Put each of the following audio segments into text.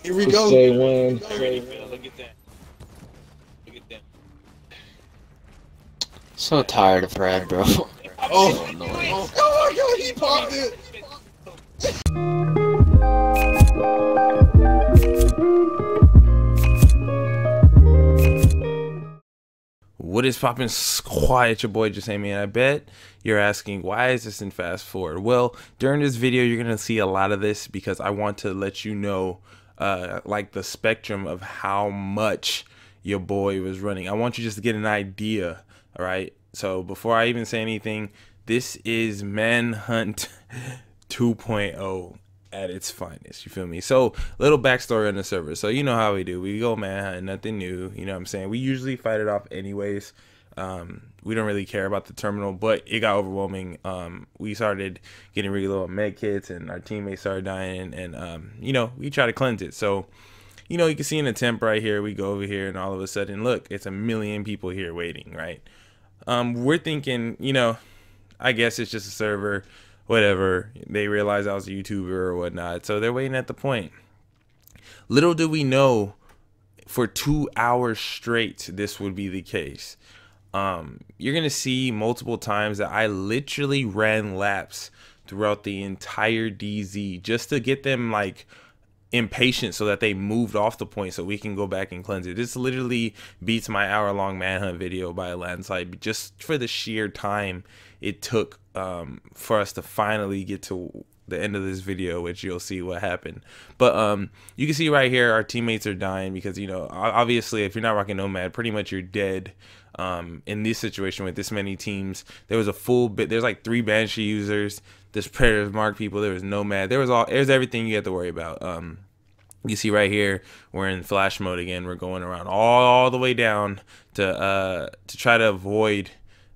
Here we Just go. say one. Look at that. Look at that. So tired of Brad, bro. Oh, Annoying. oh my god, he popped it. What is poppin' squad? It's your boy Jesimein. I bet you're asking, why is this in fast forward? Well, during this video, you're gonna see a lot of this because I want to let you know, like the spectrum of how much your boy was running. I want you just to get an idea. All right. So before I even say anything, this is Manhunt 2.0 at its finest. You feel me? So little backstory on the server. So you know how we do. We go manhunt, nothing new. You know what I'm saying? We usually fight it off anyways. We don't really care about the terminal, but it got overwhelming. We started getting really low on med kits, and our teammates started dying, and you know, we try to cleanse it. So you know, you can see an attempt right here. We go over here, and all of a sudden, look, it's a million people here waiting, right? We're thinking, you know, I guess it's just a server, whatever. They realized I was a YouTuber or whatnot, so they're waiting at the point. Little do we know, for 2 hours straight, this would be the case. You're gonna see multiple times that I literally ran laps throughout the entire DZ just to get them like impatient so that they moved off the point so we can go back and cleanse it. This literally beats my hour-long manhunt video by a landslide, just for the sheer time it took for us to finally get to the end of this video, which you'll see what happened. But you can see right here our teammates are dying because, you know, obviously if you're not rocking Nomad, pretty much you're dead. In this situation with this many teams, there was a full bit. There's like 3 Banshee users, there's Predators Mark people, there was Nomad, there's everything you have to worry about. You see right here, we're in flash mode again. We're going around all the way down to try to avoid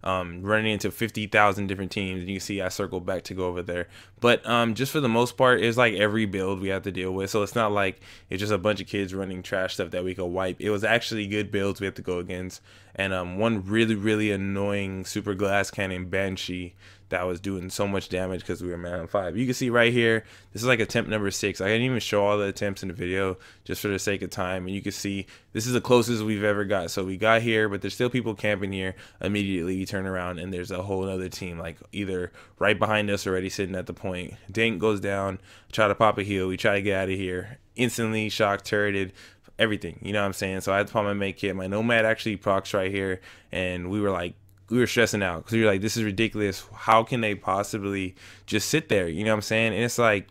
running into 50,000 different teams. And you can see I circled back to go over there. But just for the most part, it's like every build we have to deal with. So it's not like it's just a bunch of kids running trash stuff that we could wipe. It was actually good builds we have to go against. And one really annoying super glass cannon Banshee that was doing so much damage because we were Manhunt 5. You can see right here, this is like attempt number 6. I didn't even show all the attempts in the video just for the sake of time. And you can see this is the closest we've ever got. So we got here, but there's still people camping here. Immediately you turn around and there's a whole other team like either right behind us already sitting at the point. Dank goes down, try to pop a heal. We try to get out of here. Instantly shocked, turreted, everything. You know what I'm saying? So I had to pop my make kit. My Nomad actually procs right here, and we were stressing out because we were like, this is ridiculous. How can they possibly just sit there? You know what I'm saying? And it's like,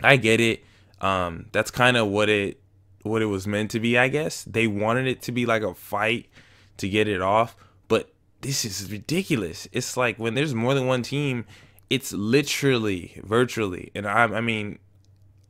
I get it. That's kind of what it was meant to be, I guess. They wanted it to be like a fight to get it off, but this is ridiculous. It's like when there's more than one team, it's literally virtually, and I mean,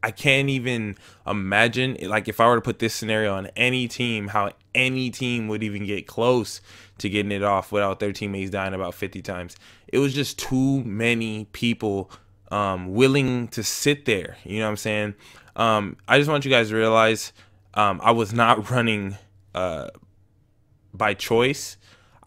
I can't even imagine, like, if I were to put this scenario on any team, how any team would even get close to getting it off without their teammates dying about 50 times. It was just too many people willing to sit there. You know what I'm saying? I just want you guys to realize I was not running by choice.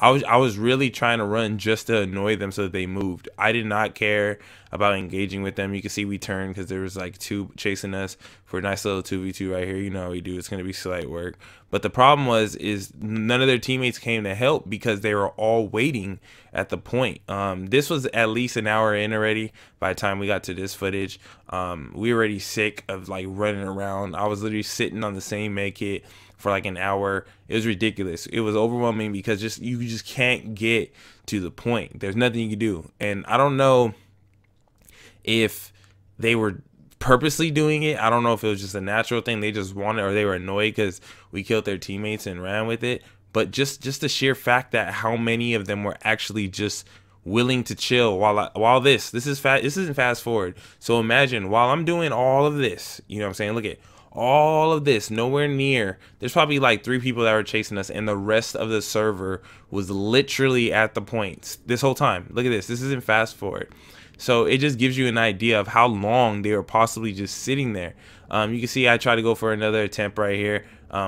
I was really trying to run just to annoy them so that they moved. I did not care about engaging with them. You can see we turned because there was like 2 chasing us for a nice little 2v2 right here. You know how we do. It's going to be slight work. But the problem is none of their teammates came to help because they were all waiting at the point. This was at least an hour in already by the time we got to this footage. We were already sick of like running around. I was literally sitting on the same make kit for like an hour. It was ridiculous. It was overwhelming because you just can't get to the point. There's nothing you can do. And I don't know if they were purposely doing it. I don't know if it was just a natural thing they just wanted, or they were annoyed because we killed their teammates and ran with it. But just the sheer fact that how many of them were actually just willing to chill while this isn't fast forward. So imagine while I'm doing all of this, you know what I'm saying? Look at all of this, nowhere near. There's probably like 3 people that were chasing us, and the rest of the server was literally at the points this whole time. Look at this. This isn't fast forward. So it just gives you an idea of how long they were possibly just sitting there. You can see I try to go for another attempt right here.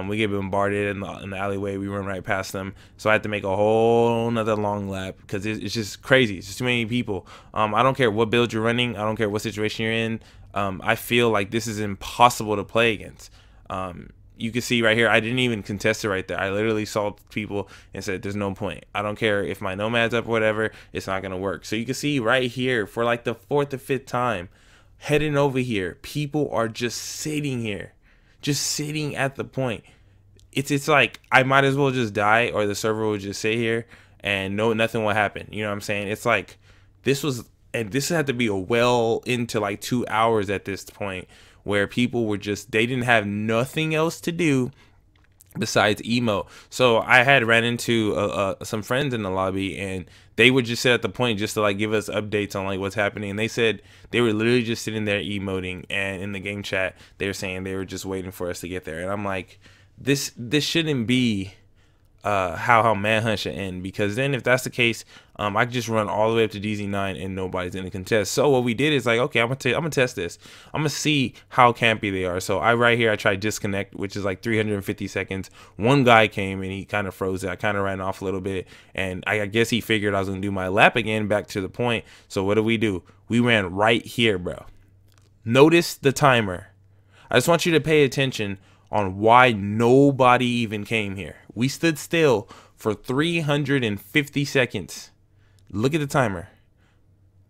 We get bombarded in the alleyway. We run right past them. So I had to make a whole nother long lap because it's just crazy. It's just too many people. I don't care what build you're running. I don't care what situation you're in. I feel like this is impossible to play against. You can see right here, I didn't even contest it right there. I literally saw people and said, there's no point. I don't care if my nomad's up or whatever, it's not going to work. So you can see right here for like the 4th or 5th time, heading over here, people are just sitting here, just sitting at the point. It's like I might as well just die, or the server will just sit here and nothing will happen. You know what I'm saying? It's like this had to be a well into like 2 hours at this point, where people were just, they didn't have nothing else to do besides emo. So I had ran into some friends in the lobby, and they would just sit at the point just to like give us updates on like what's happening. And they said they were literally just sitting there emoting, and in the game chat they were saying they were just waiting for us to get there. And I'm like, this shouldn't be how Manhunt should end, because then if that's the case, I can just run all the way up to Jesimein and nobody's gonna contest. So what we did is like, okay, I'm gonna test this. I'm gonna see how campy they are. So right here I tried disconnect, which is like 350 seconds. One guy came and he kind of froze it. I kind of ran off a little bit, and I guess he figured I was gonna do my lap again back to the point. So what do? We ran right here, bro. Notice the timer. I just want you to pay attention on why nobody even came here. We stood still for 350 seconds. Look at the timer.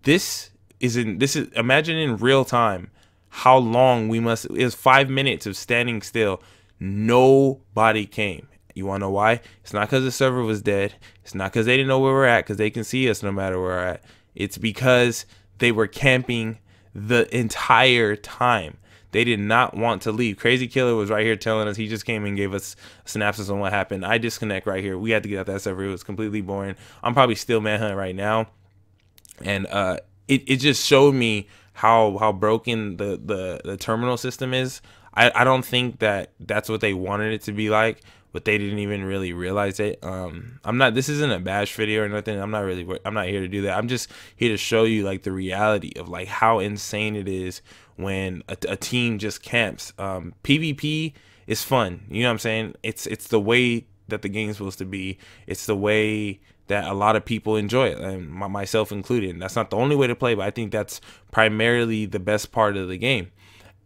This is imagine in real time how long we must. It was 5 minutes of standing still. Nobody came. You wanna know why? It's not because the server was dead. It's not because they didn't know where we're at, because they can see us no matter where we're at. It's because they were camping the entire time. They did not want to leave. Crazy Killer was right here telling us, he just came and gave us synopsis on what happened. I disconnect right here. We had to get out that server. It was completely boring. I'm probably still Manhunt right now. And it just showed me how broken the terminal system is. I don't think that's what they wanted it to be like, but they didn't even really realize it. This isn't a bash video or nothing. I'm not here to do that. I'm just here to show you like the reality of like how insane it is when a team just camps. PvP is fun. You know what I'm saying? It's the way that the game's supposed to be. It's the way that a lot of people enjoy it, and myself included. That's not the only way to play, but I think that's primarily the best part of the game.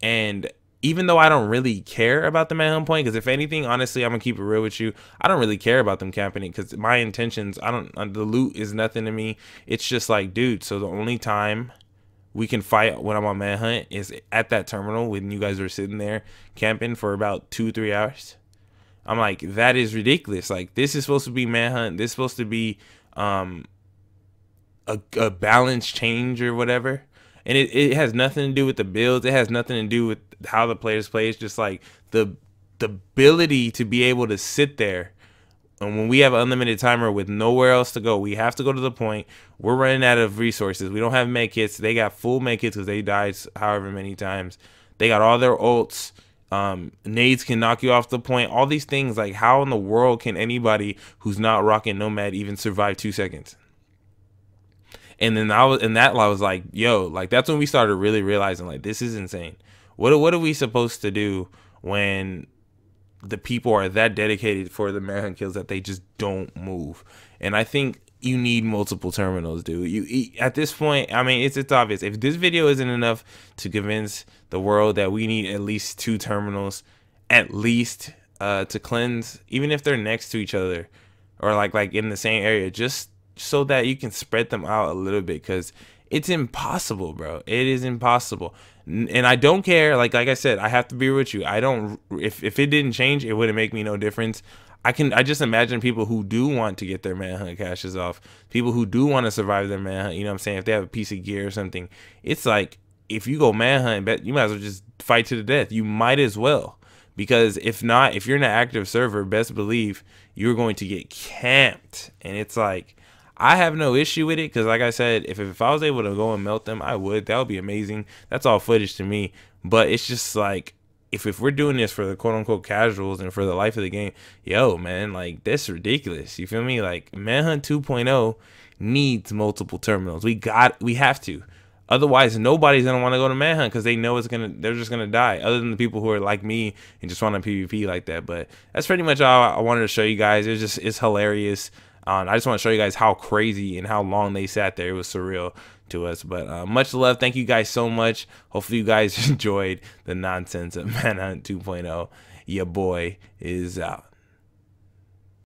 And even though I don't really care about the Manhunt point, because if anything, honestly, I'm gonna keep it real with you, I don't really care about them camping it, because my intentions, the loot is nothing to me. It's just like, dude, so the only time we can fight when I'm on Manhunt is at that terminal when you guys are sitting there camping for about 2-3 hours. I'm like, that is ridiculous. Like, this is supposed to be Manhunt. This is supposed to be a balance change or whatever. And it has nothing to do with the builds. It has nothing to do with how the players play. It's just like the ability to be able to sit there. And when we have an unlimited timer with nowhere else to go, we have to go to the point. We're running out of resources. We don't have med kits. They got full med kits because they died however many times. They got all their ults. Nades can knock you off the point. All these things, like, how in the world can anybody who's not rocking Nomad even survive 2 seconds? And then I was like, yo, like, that's when we started really realizing, like, this is insane. What are we supposed to do when the people are that dedicated for the Manhunt kills that they just don't move? And I think you need multiple terminals, dude. At this point, I mean, it's obvious. If this video isn't enough to convince the world that we need at least 2 terminals, at least to cleanse, even if they're next to each other or like in the same area, just so that you can spread them out a little bit, because it's impossible, bro. It is impossible. And I don't care. Like I said, I have to be with you. I don't. If it didn't change, it wouldn't make me no difference. I just imagine people who do want to get their Manhunt caches off, people who do want to survive their Manhunt, you know what I'm saying, if they have a piece of gear or something, it's like, if you go Manhunt, you might as well just fight to the death. You might as well, because if not, if you're in an active server, best believe you're going to get camped. And it's like, I have no issue with it, because like I said, if I was able to go and melt them, I would. That would be amazing. That's all footage to me. But it's just like, if we're doing this for the quote-unquote casuals and for the life of the game, yo, man, like, that's ridiculous. You feel me? Like, Manhunt 2.0 needs multiple terminals. We have to. Otherwise, nobody's gonna want to go to Manhunt, because they know they're just gonna die, other than the people who are like me and just want to PvP like that. But that's pretty much all I wanted to show you guys. It's hilarious. I just want to show you guys how crazy and how long they sat there. It was surreal to us. But much love. Thank you guys so much. Hopefully you guys enjoyed the nonsense of Manhunt 2.0. Your boy is out.